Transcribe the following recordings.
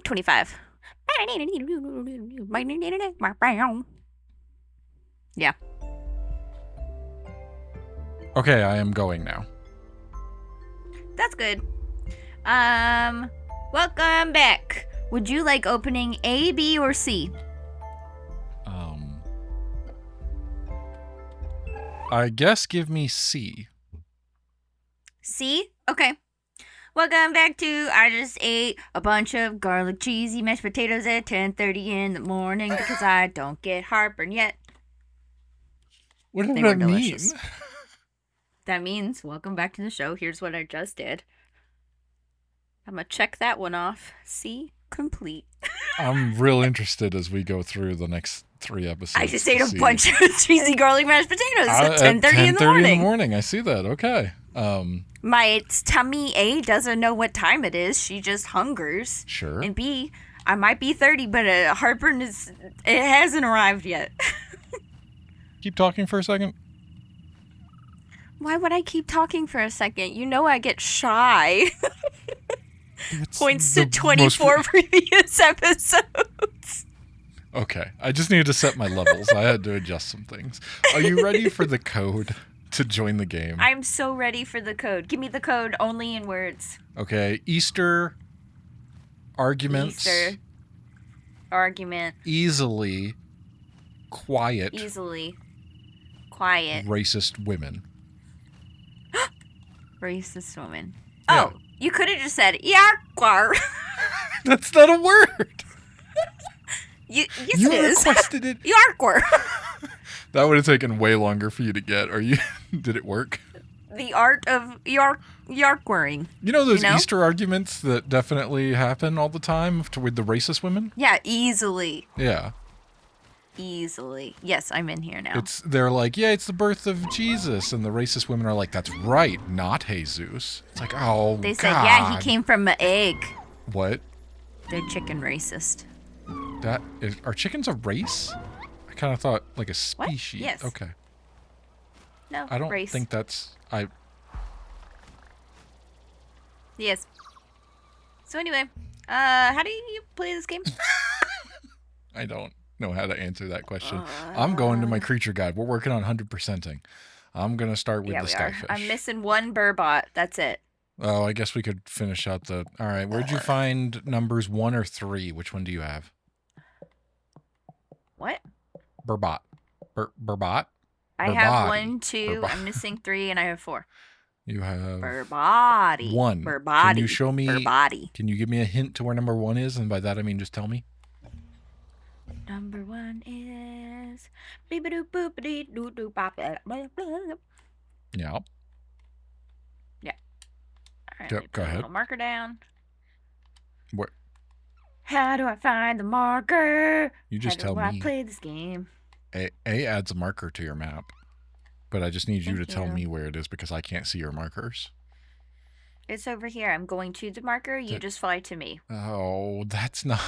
25. Yeah. Okay, I am going now. That's good. Welcome back. Would you like opening A, B, or C? I guess give me C. C? Okay. Welcome back to I just ate a bunch of garlic cheesy mashed potatoes at 10:30 in the morning because I don't get heartburn yet. What does They that were mean? delicious. That means welcome back to the show. Here's what I just did. I'm gonna check that one off. C complete. I'm real interested as we go through the next 3 episodes. I just ate a bunch of cheesy garlic mashed potatoes at 10:30 in the morning. I see that. Okay. My tummy A doesn't know what time it is. She just hungers. Sure. And B, I might be 30, but heartburn it hasn't arrived yet. Keep talking for a second. Why would I keep talking for a second? You know I get shy. Points to 24 previous episodes. Okay. I just needed to set my levels. I had to adjust some things. Are you ready for the code to join the game? I'm so ready for the code. Give me the code only in words. Okay. Easter arguments. Easter argument. Easily quiet. Racist women. Racist woman. Yeah. Oh, you could have just said Yarkwar. That's not a word. Yes, you it is. requested it. Yarkwar. That would have taken way longer for you to get. Did it work? The art of yarkwaring. You know those Easter arguments that definitely happen all the time with the racist women? Yeah, easily. Yeah. Easily. Yes, I'm in here now. They're like, yeah, it's the birth of Jesus. And the racist women are like, that's right, not Jesus. It's like, oh, They God. said, yeah, he came from an egg. What? They're chicken racist. Are chickens a race? I kind of thought like a species. What? Yes. Okay. No, I don't race. think that's... Yes. So anyway, how do you play this game? I don't know how to answer that question. I'm going to my creature guide. We're working on 100%ing. I'm going to start with the starfish. I'm missing one burbot. That's it. Oh, I guess we could finish out the... All right, where'd you find numbers 1 or 3? Which one do you have? What? Burbot. Burbot? I have 1, 2. I'm missing 3, and I have 4. You have... Burbody. 1. Burbody. Can you show me... Burbody. Can you give me a hint to where number 1 is? And by that, I mean just tell me. Number 1 is... Yeah. Yeah. All right, go ahead. Little marker down. Where? How do I find the marker? You just tell me. How do I play this game? A adds a marker to your map, but I just need you to tell me where it is because I can't see your markers. It's over here. I'm going to the marker. You just fly to me. Oh, that's not...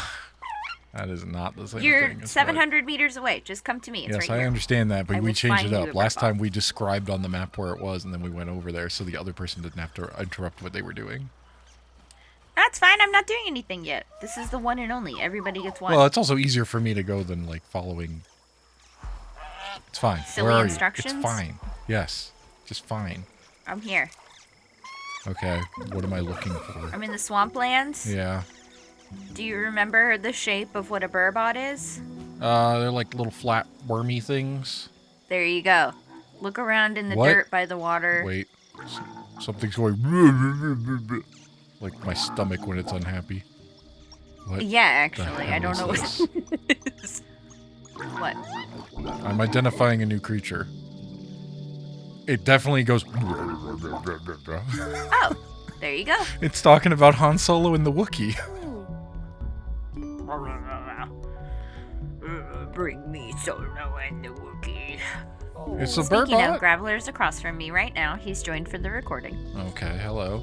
That is not the same thing. You're 700 meters away. Just come to me. It's yes, right I here. understand that, but we changed it up. Last time we we described on the map where it was, and then we went over there so the other person didn't have to interrupt what they were doing. That's fine. I'm not doing anything yet. This is the one and only. Everybody gets one. Well, it's also easier for me to go than, like, following... It's fine. Silly where are instructions? you? It's fine. Yes. Just fine. I'm here. Okay. What am I looking for? I'm in the swamplands. Yeah. Do you remember the shape of what a burbot is? They're like little flat wormy things. There you go. Look around in the dirt by the water. Wait. Something's going... Like my stomach when it's unhappy. What? Yeah, actually. I don't know what it is. What? I'm identifying a new creature. It definitely goes... Oh, there you go. It's talking about Han Solo and the Wookiee. Bring me Solo and the Wookiee. It's a Speaking burbot. of, Graveler's across from me right now. He's joined for the recording. Okay, hello.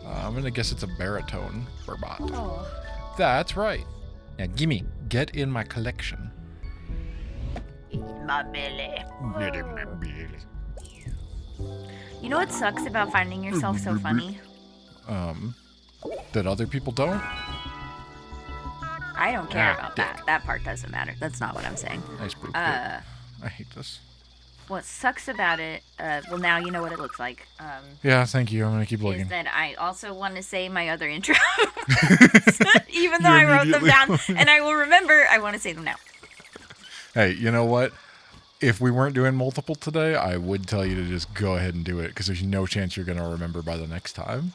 I'm gonna guess it's a baritone burbot. Oh. That's right. Now gimme. Get in my collection. In my belly. Get in my belly. You know what sucks about finding yourself so funny? that other people don't. I don't care about dick. that. That part doesn't matter. That's not what I'm saying. Nice proof. I hate this. What sucks about it, well, now you know what it looks like, Yeah, thank you. I'm gonna keep is looking. that I also want to say my other intro. Even though I wrote them immediately down, and I will remember, I want to say them now. Hey, you know what? If we weren't doing multiple today, I would tell you to just go ahead and do it because there's no chance you're gonna remember by the next time.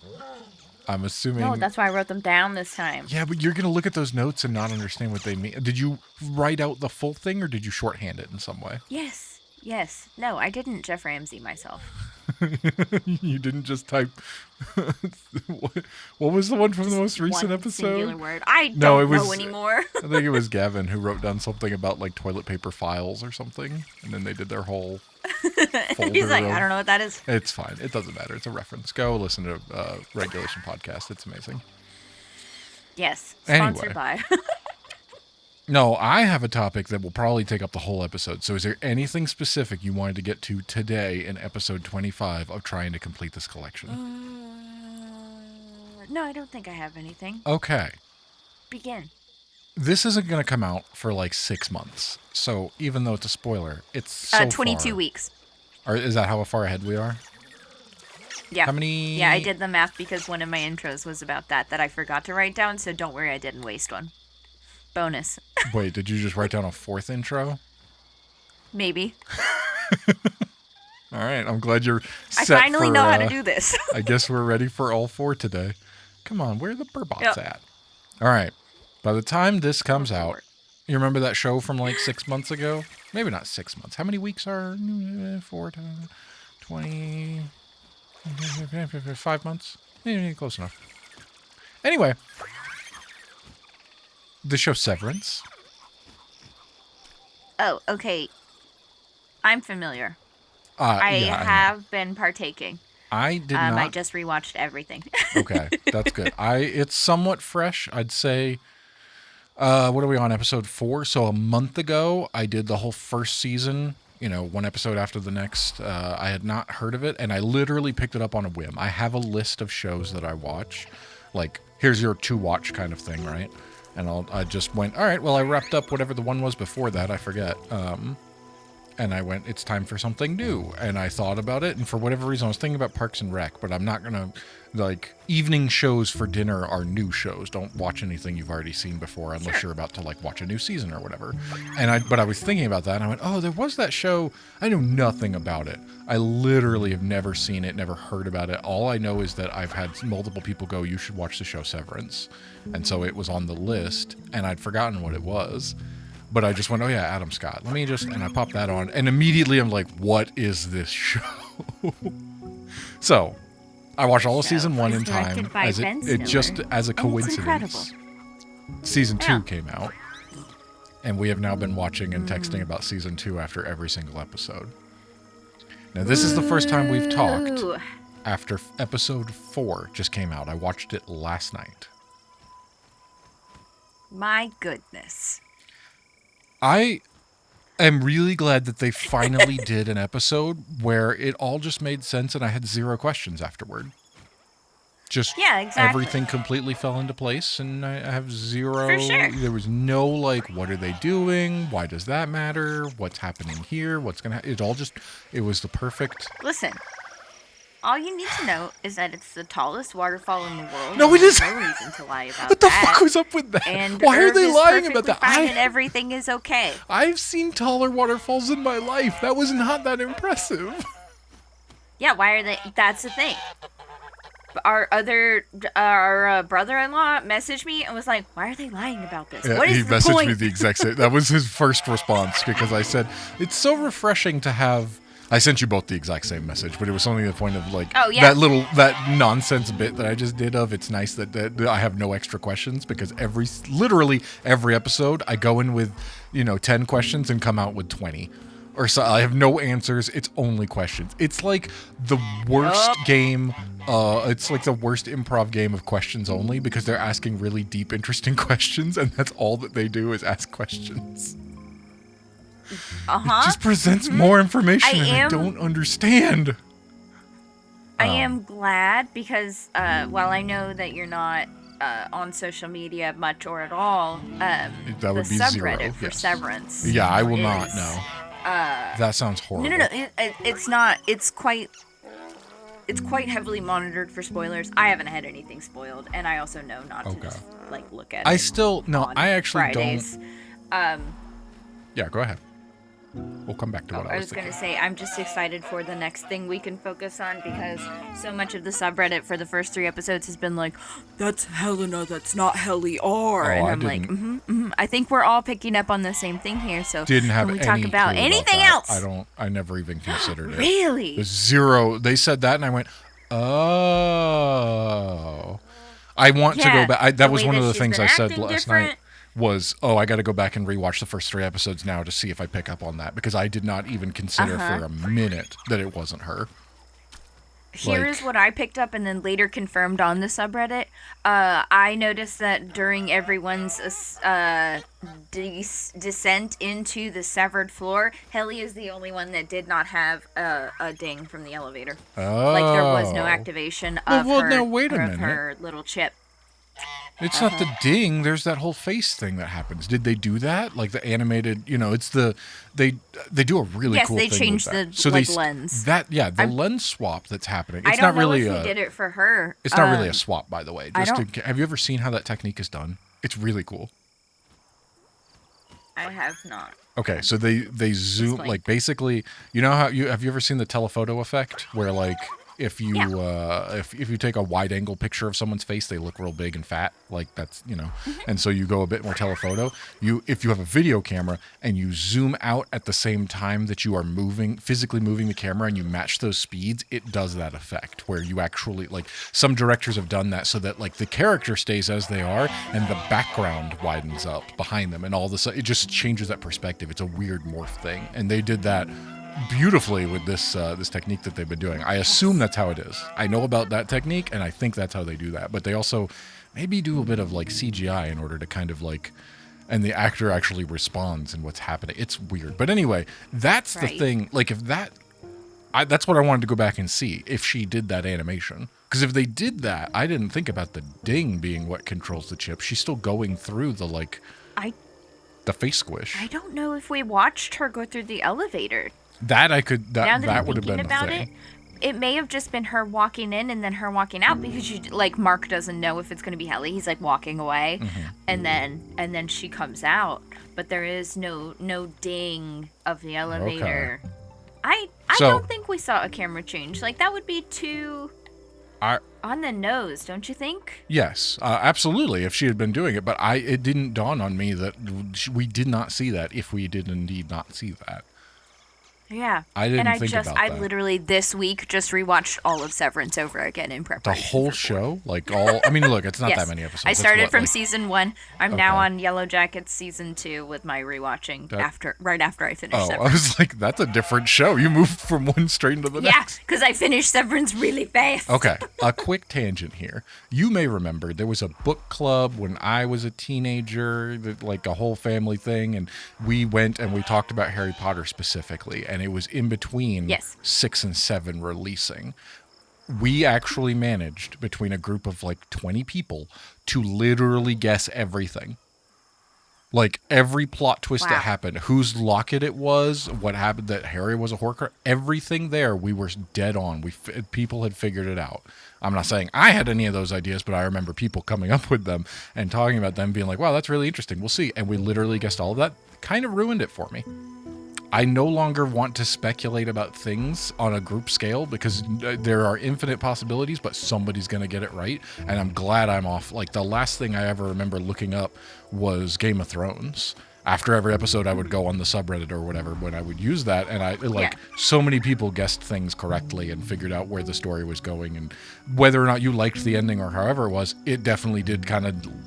I'm assuming. No, that's why I wrote them down this time. Yeah, but you're gonna look at those notes and not understand what they mean. Did you write out the full thing, or did you shorthand it in some way? Yes. No, I didn't Jeff Ramsey myself. You didn't just type. What was the one from the most recent One episode? singular word. I No, don't it was- know anymore. I think it was Gavin who wrote down something about like toilet paper files or something, and then they did their whole folder. He's like, of- I don't know what that is. It's fine. It doesn't matter. It's a reference. Go listen to Regulation Podcast. It's amazing. Yes, Anyway. sponsored by. No, I have a topic that will probably take up the whole episode. So is there anything specific you wanted to get to today in episode 25 of trying to complete this collection? No, I don't think I have anything. Okay. Begin. This isn't going to come out for like 6 months. So even though it's a spoiler, it's so 22 far. weeks. Or is that how far ahead we are? Yeah. How many? Yeah, I did the math because one of my intros was about that I forgot to write down, so don't worry, I didn't waste one. Bonus. Wait, did you just write down a 4th intro? Maybe. All right, I'm glad you're I set finally for, know how to do this. I guess we're ready for all 4 today. Come on, where are the Burbots Yep. at? All right, by the time this comes out, you remember that show from like 6 months ago? Maybe not 6 months. How many weeks are 4 to 20? 5 months? Close enough. Anyway, the show Severance. Oh, okay. I'm familiar. I I know. have been partaking. I did not. I just rewatched everything. Okay, that's good. It's somewhat fresh. I'd say, what are we on, episode 4? So a month ago, I did the whole first season, one episode after the next. I had not heard of it, and I literally picked it up on a whim. I have a list of shows that I watch, like, here's your to-watch kind of thing, right? And I just went, all right, well, I wrapped up whatever the one was before that, I forget. And I went, it's time for something new. And I thought about it, and for whatever reason, I was thinking about Parks and Rec, but I'm not going to, like, evening shows for dinner are new shows. Don't watch anything you've already seen before unless you're about to, like, watch a new season or whatever. But I was thinking about that, and I went, oh, there was that show. I knew nothing about it. I literally have never seen it, never heard about it. All I know is that I've had multiple people go, you should watch the show Severance. And so it was on the list, and I'd forgotten what it was. But I just went, oh yeah, Adam Scott. And I popped that on, and immediately I'm like, what is this show? So, I watched all of season 1 in time, directed by as Ben it just Stiller, as a and it's coincidence. Season 2 Yeah. came out, and we have now been watching and texting about season 2 after every single episode. Now, this is the first time we've talked Ooh. after episode 4 just came out. I watched it last night. My goodness. I am really glad that they finally did an episode where it all just made sense and I had 0 questions afterward. Just Yeah, exactly. everything completely fell into place, and I have 0. For sure. There was no, like, what are they doing? Why does that matter? What's happening here? What's going to it was the perfect. Listen, all you need to know is that it's the tallest waterfall in the world. No, and it there's isn't. No reason to lie about What the that. fuck was up with that? And Why are Irv they is lying about that? perfectly fine and everything is okay. I've seen taller waterfalls in my life. That was not that impressive. Yeah, why are they? That's the thing. Our brother-in-law messaged me and was like, "Why are they lying about this? Yeah, What is he the messaged point?" me the exact same. That was his first response because I said, it's so refreshing to have. I sent you both the exact same message, but it was only the point of like Oh, yeah. that nonsense bit that I just did of it's nice that I have no extra questions because literally every episode I go in with 10 questions and come out with 20. Or so I have no answers. It's only questions. It's like the worst game. It's like the worst improv game of questions only because they're asking really deep, interesting questions, and that's all that they do is ask questions. It just presents more information, I and I am- don't understand. I am glad because while I know that you're not on social media much or at all, that the would be subreddit zero. for Yes. Severance. Yeah, I will not. is, No. That sounds horrible. No. It's not. It's quite heavily monitored for spoilers. I haven't had anything spoiled, and I also know not to just like look at it. I actually Fridays. don't. Yeah, go ahead. We'll come back to what I was going to thinking. say, I'm just excited for the next thing we can focus on because so much of the subreddit for the first 3 episodes has been like, that's Helena, that's not Helly R. And I'm like, I think we're all picking up on the same thing here. So Didn't have can we any talk about clue anything that. else? I never even considered it. Really? There's zero. They said that, and I went, oh. I want to go back. That was one of the things I said last night. Was, I got to go back and rewatch the first 3 episodes now to see if I pick up on that, because I did not even consider for a minute that it wasn't her. Here's what I picked up and then later confirmed on the subreddit. I noticed that during everyone's descent into the severed floor, Helly is the only one that did not have a ding from the elevator. Oh. Like there was no activation of her little chip. It's not the ding. There's that whole face thing that happens. Did they do that? Like the animated, it's the they do a really cool thing. Yes, they changed the lens. The lens swap that's happening. It's I don't not really know if we did it for her. It's not really a swap, by the way. Have you ever seen how that technique is done? It's really cool. I have not. Okay, so they zoom like basically. You know how have you ever seen the telephoto effect where like if you if you take a wide angle picture of someone's face, they look real big and fat, like that's and so you go a bit more telephoto. If you have a video camera and you zoom out at the same time that you are physically moving the camera, and you match those speeds, it does that effect where you actually like some directors have done that so that like the character stays as they are and the background widens up behind them, and all this it just changes that perspective. It's a weird morph thing, and they did that beautifully with this technique that they've been doing. I assume that's how it is. I know about that technique, and I think that's how they do that. But they also maybe do a bit of like CGI in order to kind of like, and the actor actually responds in what's happening. It's weird. But anyway, that's the thing. Like if that's what I wanted to go back and see if she did that animation. Because if they did that, I didn't think about the ding being what controls the chip. She's still going through the the face squish. I don't know if we watched her go through the elevator. That I could. That would have been about a thing. It may have just been her walking in and then her walking out, because Mark doesn't know if it's going to be Helly. He's like walking away, and then she comes out, but there is no ding of the elevator. Okay. I don't think we saw a camera change. Like that would be too on the nose, don't you think? Yes, absolutely. If she had been doing it, but it didn't dawn on me that we did not see that. If we did indeed not see that. Yeah. I didn't think about that. I literally this week just rewatched all of Severance over again in preparation. The whole show? Like all, I mean, look, it's not that many episodes. I started from season 1. I'm now on Yellow Jackets season 2 with my rewatching right after I finished Severance. I was like, that's a different show. You moved from one straight into the next. Yeah, because I finished Severance really fast. Okay, a quick tangent here. You may remember there was a book club when I was a teenager, like a whole family thing, and we went and we talked about Harry Potter specifically, and it was in between 6 and 7 releasing. We actually managed, between a group of like 20 people, to literally guess everything. Like every plot twist that happened, whose locket it was, what happened, that Harry was a Horcrux, everything there, we were dead on. People had figured it out. I'm not saying I had any of those ideas, but I remember people coming up with them and talking about them, being like, wow, that's really interesting. We'll see. And we literally guessed all of that. Kind of ruined it for me. I no longer want to speculate about things on a group scale because there are infinite possibilities, but somebody's going to get it right. And I'm glad I'm off. Like the last thing I ever remember looking up was Game of Thrones. After every episode, I would go on the subreddit or whatever when I would use that. And so many people guessed things correctly and figured out where the story was going. And whether or not you liked the ending or however it was, it definitely did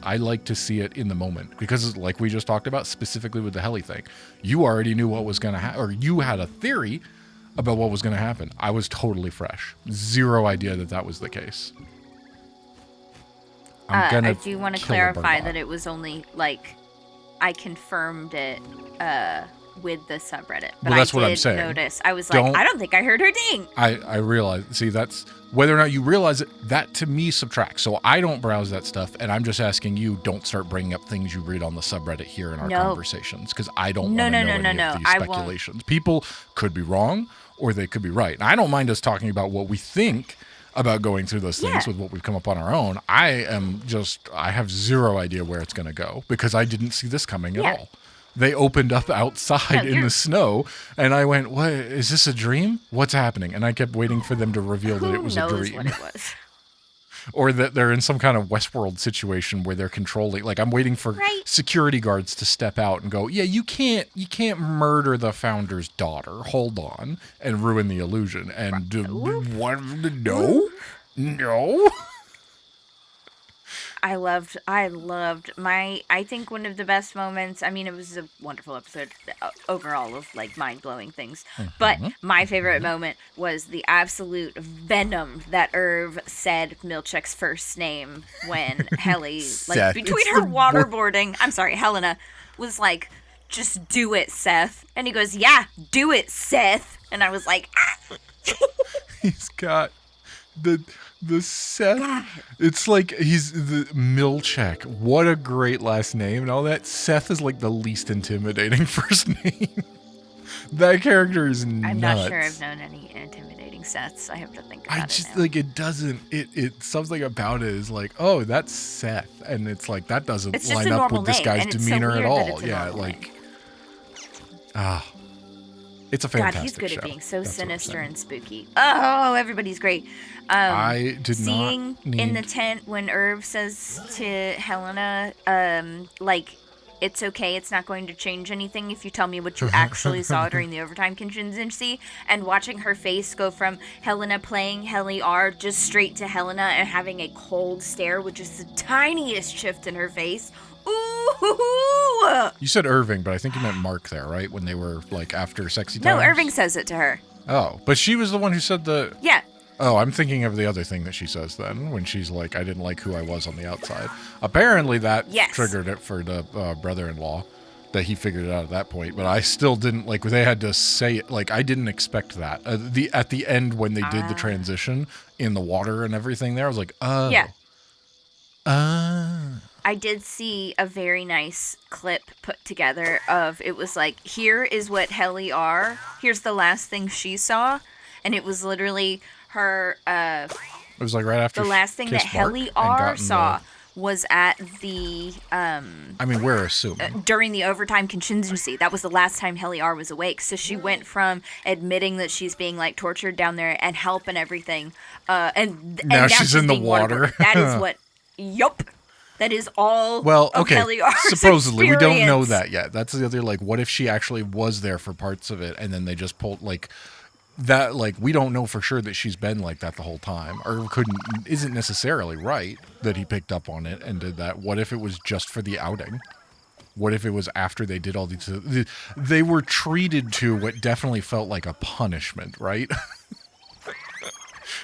I like to see it in the moment. Because like we just talked about, specifically with the Helly thing, you already knew what was going to happen, or you had a theory about what was going to happen. I was totally fresh. Zero idea that was the case. I do want to clarify that it was only like... I confirmed it with the subreddit. But Well, that's I what I'm did saying. notice. I was Don't- like, I don't think I heard her ding. I realize. See, that's whether or not you realize it. That to me subtracts. So I don't browse that stuff, and I'm just asking you, don't start bringing up things you read on the subreddit here in our No. conversations, because I don't No, want to no, know no, any no, of no. these I won't. speculations. People could be wrong, or they could be right. And I don't mind us talking about what we think about going through those things Yeah. with what we've come up on our own. I have zero idea where it's going to go because I didn't see this coming at Yeah. all. They opened up outside No, in you're- the snow, and I went, "What is this a dream? What's happening?" And I kept waiting for them to reveal that Who it was a knows dream, what it was? or that they're in some kind of Westworld situation where they're controlling. Like I'm waiting for Right. security guards to step out and go, "Yeah, you can't murder the founder's daughter. Hold on," and ruin the illusion. And what? No. I loved I think one of the best moments, I mean, it was a wonderful episode overall of like mind-blowing things, but my favorite moment was the absolute venom that Irv said Milchek's first name when Helly, like Seth. between It's her the waterboarding, I'm sorry, Helena, was like, just do it, Seth. And he goes, yeah, do it, Seth. And I was like, ah. He's got the Seth. It's like he's the Milchek. What a great last name and all that. Seth is like the least intimidating first name. That character is nuts. I'm not sure I've known any intimidating Seths. I have to think about I it just now. like it doesn't. It something about it is like, oh, that's Seth, and it's like that doesn't It's just line a up normal with this name, guy's and it's so demeanor at weird that all. it's a Yeah, normal like name. it's a God, fantastic he's good show. at being so That's what I'm sinister saying. and spooky. Oh, everybody's great. I did Seeing not need in the tent when Irv says to Helena, like, it's okay, it's not going to change anything if you tell me what you actually saw during the overtime contingency, and watching her face go from Helena playing Helly R just straight to Helena and having a cold stare with just the tiniest shift in her face. Ooh! You said Irving, but I think you meant Mark there, right? When they were like after sexy No, times. Irving says it to her. Oh, but she was the one who said the. Yeah. Oh, I'm thinking of the other thing that she says then when she's like, I didn't like who I was on the outside. Apparently that Yes. triggered it for the brother-in-law, that he figured it out at that point. But I still didn't like, they had to say it. Like, I didn't expect that. At the end when they did the transition in the water and everything there, I was like, oh. Yeah. I did see a very nice clip put together of, it was like, here is what Helly R, here's the last thing she saw, and it was literally her, It was like right after the last thing that kissed Mark Helly and R gotten saw was at the, I mean, we're assuming. during the overtime contingency. That was the last time Helly R was awake. So she went from admitting that she's being like tortured down there and help and everything, and Now she's in the being water. waterboarded. That is what. Yup. That is all. Well, of okay. Helly R's Supposedly, we don't know experience. that yet. That's the other, like, what if she actually was there for parts of it and then they just pulled, like, that, like, we don't know for sure that she's been like that the whole time, or isn't necessarily right that he picked up on it and did that. What if it was just for the outing? What if it was after they did all these, they were treated to what definitely felt like a punishment, right?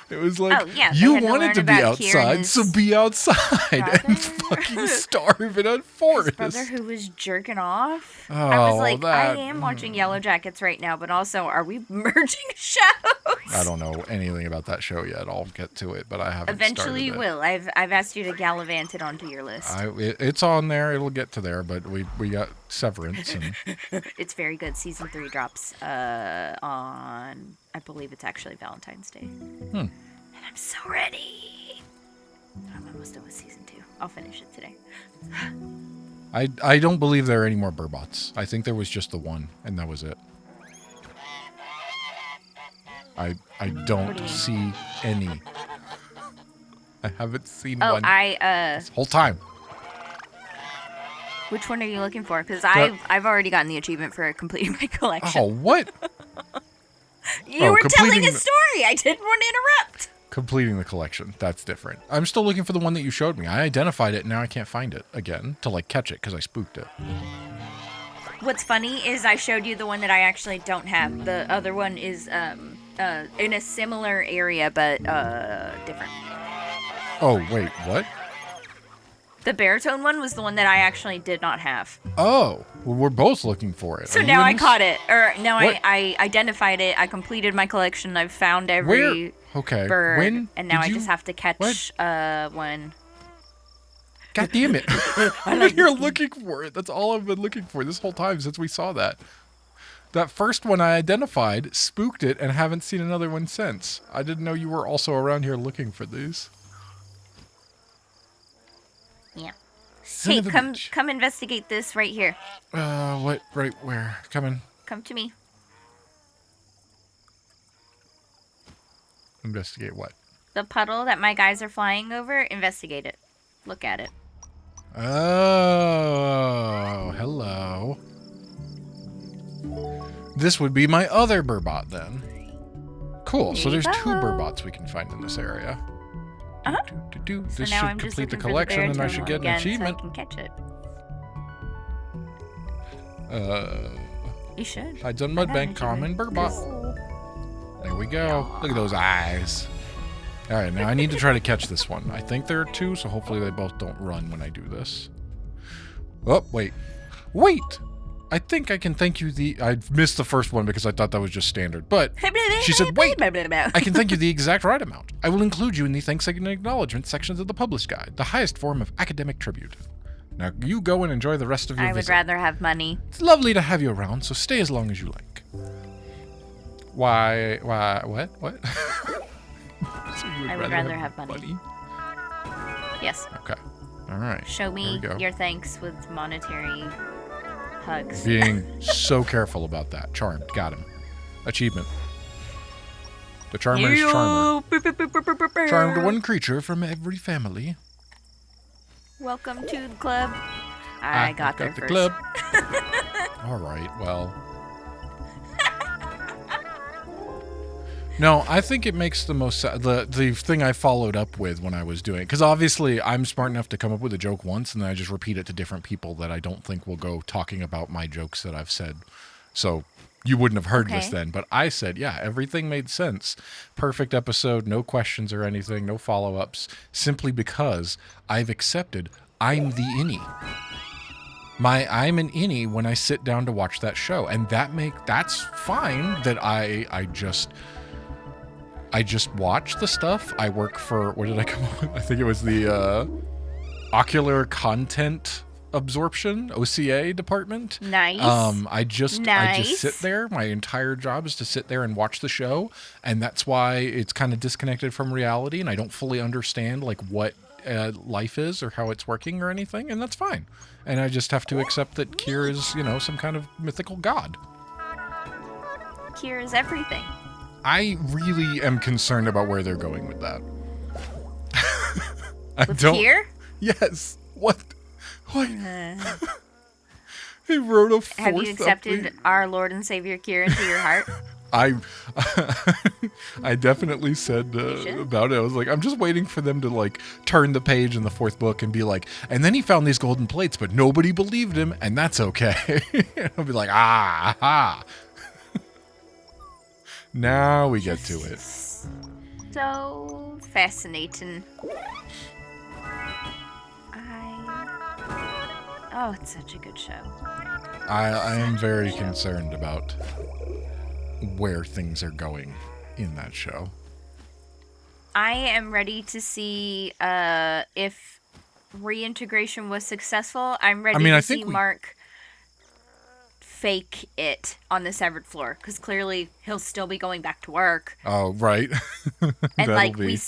It was like, Oh, yeah, they you had to wanted learn to be about Kieran, outside, his so be outside and brother. fucking starve in a forest. His brother who was jerking off. Oh, I was like, that- I am watching Yellow Jackets right now, but also, are we merging shows? I don't know anything about that show yet. I'll get to it, but I haven't Eventually you started it. will. I've asked you to gallivant it onto your list. It's on there. It'll get to there, but we got Severance. And It's very good. Season 3 drops on, I believe it's actually Valentine's Day. And I'm so ready. I'm almost done with season 2. I'll finish it today. I don't believe there are any more Burbots. I think there was just the one, and that was it. I What do don't you see any. I haven't seen Oh, one I whole time. which one are you looking for? Because I've already gotten the achievement for completing my collection. Oh, what? You were telling completing a the- story. I didn't want to interrupt. Completing the collection. That's different. I'm still looking for the one that you showed me. I identified it, and now I can't find it again to like catch it because I spooked it. What's funny is I showed you the one that I actually don't have. The other one is in a similar area, but different. Oh, wait, what? The baritone one was the one that I actually did not have. Oh, Well, we're both looking for it. So Are you now in I this? caught it, or now What? I identified it. I completed my collection. I've found Where? every Okay. bird, When and now did I you- just have to catch what? one. God damn it! I've been here looking for it. That's all I've been looking for this whole time since we saw that. That first one I identified, spooked it, and haven't seen another one since. I didn't know you were also around here looking for these. Yeah. Son Hey, of a come bitch. come investigate this right here. What? Right where? Coming. Come to me. Investigate what? The puddle that my guys are flying over. Investigate it. Look at it. Oh, hello. This would be my other burbot then. Cool. So There there's you two go. burbots we can find in this area. Uh-huh. This So should now I'm just complete the looking for collection, and I baritone should one get an again achievement. So I can catch it. You should. Hides on I got an Mudbank, common burbot. There we go. Look at those eyes. All right, now I need to try to catch this one. I think there are two, so hopefully they both don't run when I do this. Oh, wait. Wait! I think I can thank you I missed the first one because I thought that was just standard. But she said, wait, I can thank you the exact right amount. I will include you in the thanks and acknowledgement sections of the published guide, the highest form of academic tribute. Now you go and enjoy the rest of your I would visit. rather have money. It's lovely to have you around, so stay as long as you like. Why, what? So you I would rather have money. Yes. Okay. All right. Show Here we me go. your thanks with monetary hugs. Being so careful about that. Charmed. Got him. Achievement. The Charmer is Charmer. Charmed one creature from every family. Welcome to the club. I got there the first. club. All right. Well. No, I think it makes the most the thing I followed up with when I was doing it, because obviously I'm smart enough to come up with a joke once and then I just repeat it to different people that I don't think will go talking about my jokes that I've said. So you wouldn't have heard this Okay. then, but I said, yeah, everything made sense. Perfect episode, no questions or anything, no follow-ups, simply because I've accepted I'm the innie. I'm an innie when I sit down to watch that show, and that's fine that I just watch the stuff. I work for, what did I come up with? I think it was the Ocular Content Absorption, OCA department. Nice. I just Nice. sit there. My entire job is to sit there and watch the show, and that's why it's kind of disconnected from reality, and I don't fully understand like what life is or how it's working or anything, and that's fine. And I just have to accept that Kier is, some kind of mythical god. Kier is everything. I really am concerned about where they're going with that. I With don't. Kier? Yes. What? He wrote a fourth. Have you accepted our Lord and Savior Kier into your heart? I definitely said should. about it. I was like, I'm just waiting for them to like turn the page in the fourth book and be like, and then he found these golden plates, but nobody believed him, and that's okay. I'll be like, ah. Now we get to it. So fascinating. Oh, it's such a good show. I am very concerned about where things are going in that show. I am ready to see if reintegration was successful. I'm ready I to think see we- Mark fake it on the severed floor, because clearly he'll still be going back to work. Oh, right. And That'll like be.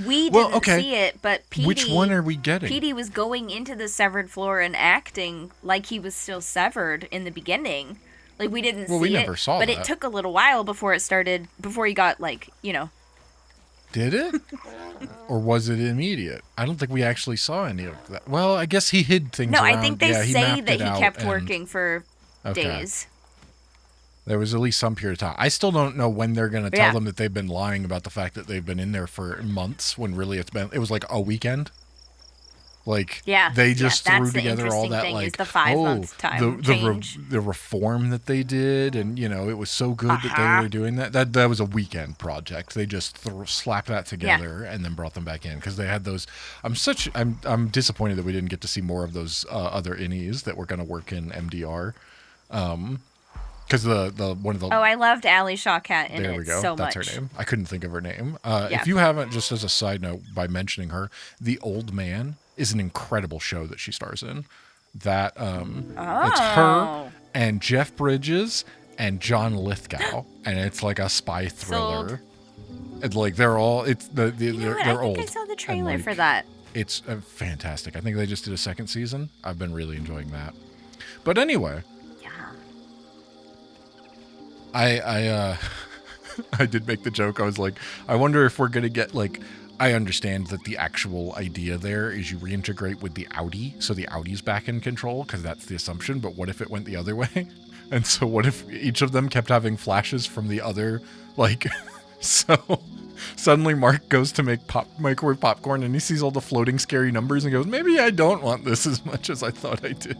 we Well, didn't okay. see it, but Petey, Which one are we getting? Petey was going into the severed floor and acting like he was still severed in the beginning. Like we didn't Well, see we it, never saw but that. it took a little while before he got Did it? Or was it immediate? I don't think we actually saw any of that. Well, I guess he hid things No, around. I think they Yeah, say mapped that it he out kept and- working for Okay. days. There was at least some period of time. I still don't know when they're going to tell Yeah. them that they've been lying about the fact that they've been in there for months, when really it was like a weekend. Like, Yeah, they just yeah, threw that's the together all interesting that, thing, like, is the 5-month time change. the reform that they did, and it was so good that they Uh-huh. were doing that. That was a weekend project. They just slapped that together and then brought them back in because they had those. I'm disappointed that we didn't get to see more of those other innies that were going to work in MDR. Because the one of the Oh, I loved Ali Shawkat in there it we go. so That's much. her name. I couldn't think of her name. Yeah. If you haven't, just as a side note, by mentioning her, The Old Man is an incredible show that she stars in. That it's her Oh. and Jeff Bridges and John Lithgow, and it's like a spy Sold. thriller. And like they're all it's the You know what? they're I old. think I saw the and, trailer like, for that. It's fantastic. I think they just did a second season. I've been really enjoying that. But anyway, Yeah. I I did make the joke. I was like, I wonder if we're gonna get like. I understand that the actual idea there is you reintegrate with the Audi, so the Audi's back in control because that's the assumption. But what if it went the other way? And so what if each of them kept having flashes from the other? Like, so suddenly Mark goes to make microwave popcorn and he sees all the floating scary numbers and goes, maybe I don't want this as much as I thought I did.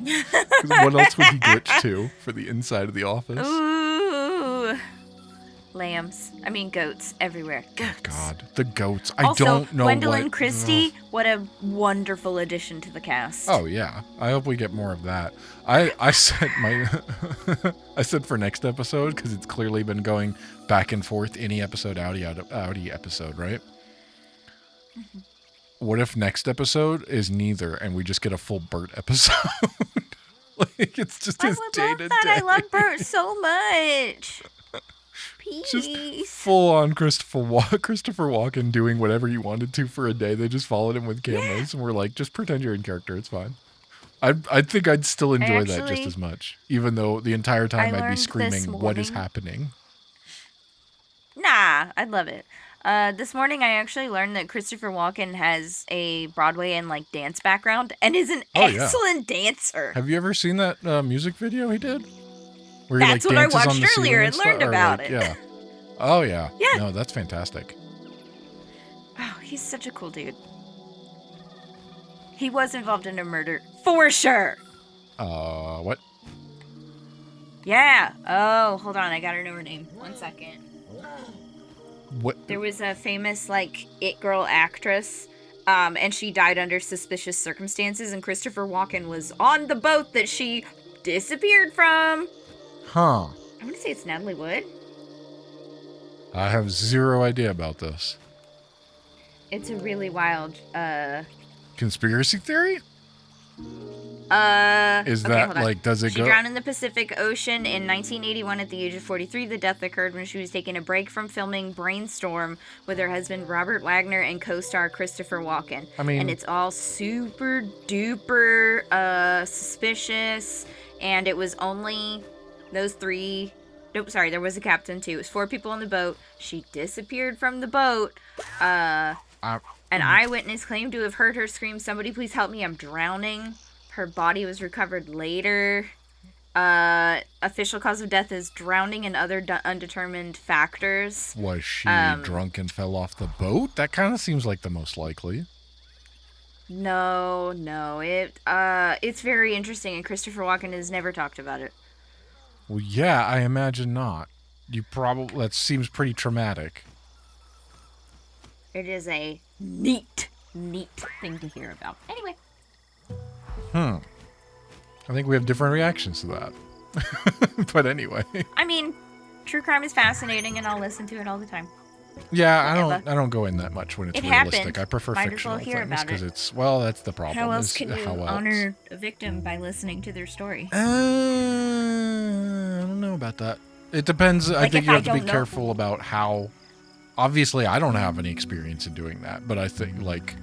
'Cause what else would he glitch to for the inside of the office? Ooh. Goats everywhere. Goats. God, the goats. Also, I don't know Gwendolyn what... Christie, what a wonderful addition to the cast. Oh yeah, I hope we get more of that. I said I said for next episode because it's clearly been going back and forth. Any episode, Audi episode, right? Mm-hmm. What if next episode is neither, and we just get a full Bert episode? Like it's just I his would day love to that. day. I love Bert so much. Just Peace. full on Christopher Walken doing whatever he wanted to for a day. They just followed him with cameras, and we're like, just pretend you're in character. It's fine. I think I'd still enjoy that just as much, even though the entire time I'd be screaming, "What is happening?" Nah, I'd love it. This morning I actually learned that Christopher Walken has a Broadway and like dance background and is an excellent dancer. Have you ever seen that music video he did? Where That's he, what I dances on watched the ceiling earlier and learned about it. Yeah. Oh yeah. Yeah. No, that's fantastic. Oh, he's such a cool dude. He was involved in a murder for sure. What? Yeah. Oh, hold on. I gotta know her name. 1 second. What? There was a famous, like, it girl actress, and she died under suspicious circumstances, and Christopher Walken was on the boat that she disappeared from. Huh. I want to say it's Natalie Wood. I have zero idea about this. It's a really wild, Conspiracy theory? Is okay, that hold on. like, does it She go? drowned in the Pacific Ocean in 1981 at the age of 43. The death occurred when she was taking a break from filming Brainstorm with her husband Robert Wagner and co-star Christopher Walken. I mean- and it's all super duper suspicious, and it was only those three. Nope, sorry, there was a captain too. It was 4 people on the boat. She disappeared from the boat. An eyewitness claimed to have heard her scream, "Somebody please help me, I'm drowning." Her body was recovered later. Official cause of death is drowning and other undetermined factors. Was she drunk and fell off the boat? That kind of seems like the most likely. No. It's very interesting, and Christopher Walken has never talked about it. Well, yeah, I imagine not. That seems pretty traumatic. It is a neat thing to hear about. Anyway. I think we have different reactions to that. But anyway. I mean, true crime is fascinating, and I'll listen to it all the time. Yeah, Whatever. I don't go in that much when it's It realistic. happened. I prefer Might as fictional well hear things about because it. it's that's the problem. How else is can you how else? honor a victim by listening to their story? I don't know about that. It depends. I Like, think if you I have to be don't know- careful about how. Obviously, I don't have any experience in doing that, but I think like,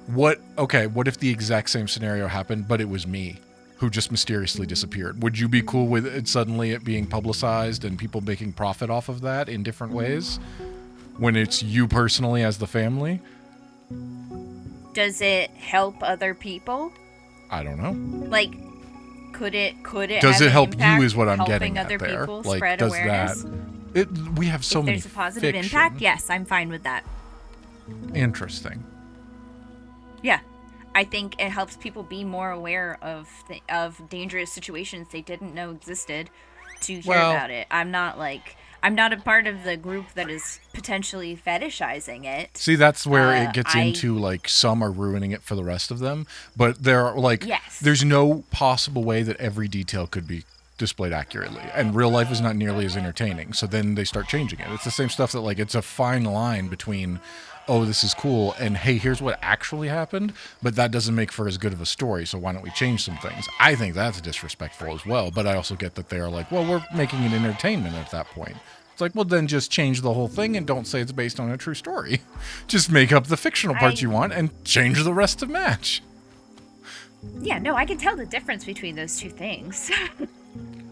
what if the exact same scenario happened, but it was me who just mysteriously disappeared? Would you be cool with it being publicized and people making profit off of that in different ways? When it's you personally as the family? Does it help other people? I don't know. Like, could it Does have it an help impact you is what I'm helping getting at other there. people Like, spread does awareness? we have so if many there's a positive fiction. impact, yes, I'm fine with that. Interesting. Yeah. I think it helps people be more aware of dangerous situations they didn't know existed to hear Well, about it. I'm not a part of the group that is potentially fetishizing it. see, that's where it gets I into like some are ruining it for the rest of them, but there are like Yes. there's no possible way that every detail could be displayed accurately, and real life is not nearly as entertaining. So then they start changing it. It's the same stuff that like it's a fine line between, oh, this is cool, and hey, here's what actually happened, but that doesn't make for as good of a story. So why don't we change some things? I think that's disrespectful as well, but I also get that they are like, well, we're making it entertainment at that point. It's like, well, then just change the whole thing and don't say it's based on a true story. Just make up the fictional parts you want and change the rest to match. Yeah, no, I can tell the difference between those two things.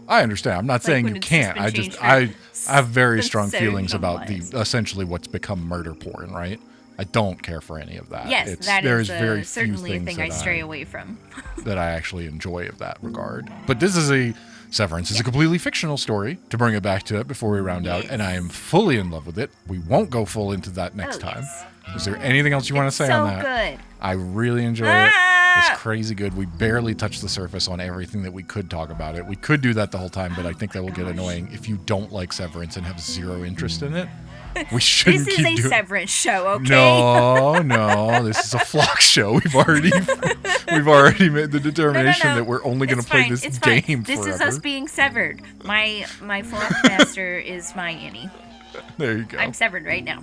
I understand. I'm not saying when you it's can't. been I changed just for I have very strong so feelings about the normalized. essentially what's become murder porn, right? I don't care for any of that. Yes, that there's is very few certainly a things thing I that stray away from. that I actually enjoy of that regard. But this is a Severance is a completely fictional story, to bring it back to it before we round out, and I am fully in love with it. We won't go full into that next time. Yes. Is there anything else you want to say so on that? good. I really enjoy it. It's crazy good. We barely touched the surface on everything that we could talk about it. We could do that the whole time, but I think that will get annoying if you don't like Severance and have zero interest in it. We shouldn't This keep is a doing. Severance show, okay? No, this is a flock show. We've already made the determination No. that we're only going to play this It's game fine. This forever. is us being severed. My flock master is my Annie. There you go. I'm severed right now.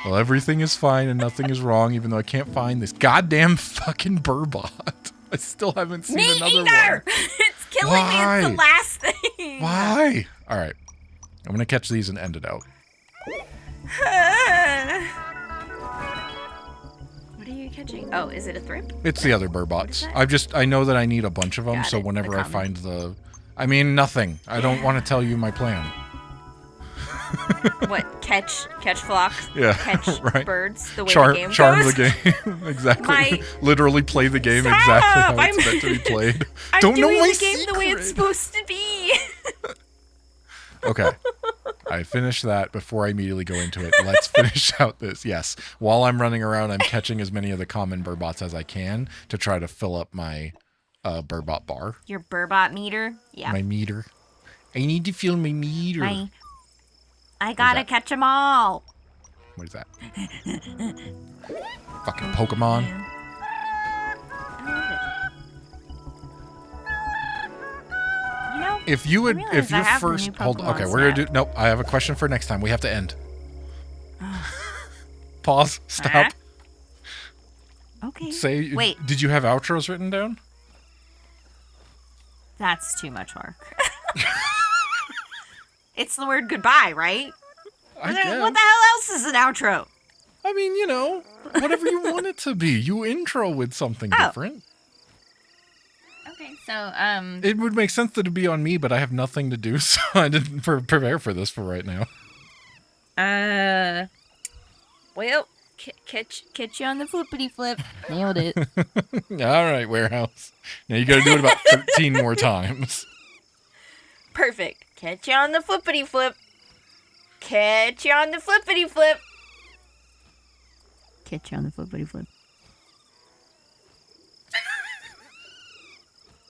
Well, everything is fine and nothing is wrong, even though I can't find this goddamn fucking Burbot. I still haven't seen Me another either. one. It's killing me. It's Why? the last thing. Why? All right. I'm going to catch these and end it out. What are you catching? Oh, is it a thrip? It's the other Burbots. is that? I know that I need a bunch of them, Got so it, the whenever I common. find nothing. I don't want to tell you my plan. What? Catch flocks? Yeah, Catch right. birds the way Charm the game the goes? game. Exactly. My- Literally play the game Stop! exactly how it's I'm- meant to be played. I'm Don't know doing my the game the way it's secret. supposed to be. Okay. I finished that before I immediately go into it. Let's finish out this. Yes. While I'm running around, I'm catching as many of the common Burbots as I can to try to fill up my Burbot bar, Your Burbot meter? Yeah. my meter. I need to fill my meter. I gotta that? catch them all. What is that? Fucking Pokemon. You know, If you would, realize if I your have the first, new hold, Pokemon okay, we're gonna snap. do. Nope, I have a question for next time. We have to end. Pause. Stop. Huh? Okay. Say. Wait, Did you have outros written down? that's too much work. It's the word goodbye, right? I What guess. the hell else is an outro? I mean, whatever you want it to be. You intro with something Oh. different. Okay, so It would make sense that it'd be on me, but I have nothing to do, so I didn't prepare for this for right now. well, catch you on the flippity flip. Nailed it. All right, Warehouse. Now you got to do it about 13 more times. Perfect. Catch you on the flippity flip. Catch you on the flippity flip. Catch you on the flippity flip.